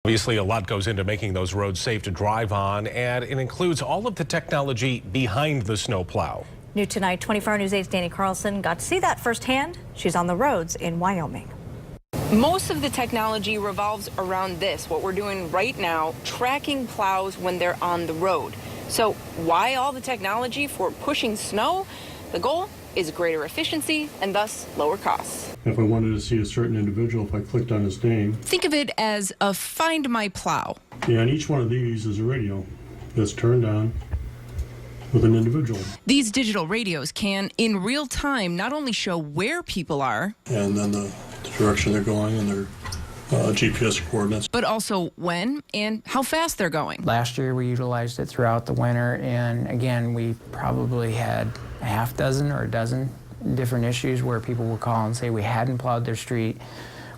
Obviously, a lot goes into making those roads safe to drive on, and it includes all of the technology behind the snowplow. New tonight, 24 Hour News 8's Danny Carlson got to see that firsthand. She's on the roads in Wyoming. Most of the technology revolves around this, what we're doing right now, tracking plows when they're on the road. So why all the technology for pushing snow? The goal is greater efficiency and thus lower costs. If I wanted to see a certain individual, if I clicked on his name. Think of it as a Find My Plow. Yeah, and each one of these is a radio that's turned on with an individual. These digital radios can, in real time, not only show where people are, and then the direction they're going and their GPS coordinates, but also when and how fast they're going. Last year we utilized it throughout the winter, and again we probably had a half dozen or a dozen different issues where people would call and say we hadn't plowed their street.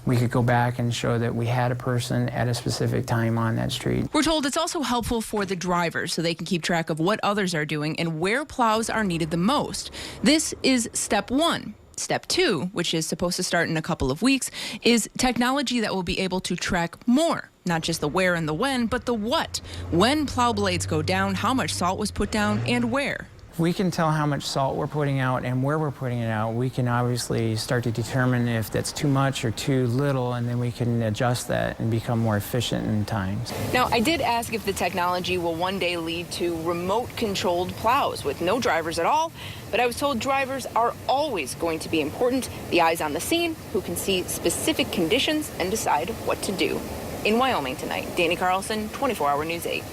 We could go back and show that we had a person at a specific time on that street. We're told it's also helpful for the drivers so they can keep track of what others are doing and where plows are needed the most. This is step one. Step two, which is supposed to start in a couple of weeks, is technology that will be able to track more. Not just the where and the when, but the what. When plow blades go down, how much salt was put down, and where. If we can tell how much salt we're putting out and where we're putting it out, we can obviously start to determine if that's too much or too little, and then we can adjust that and become more efficient in times. Now, I did ask if the technology will one day lead to remote-controlled plows with no drivers at all, but I was told drivers are always going to be important, the eyes on the scene, who can see specific conditions and decide what to do. In Wyoming tonight, Danny Carlson, 24 Hour News 8.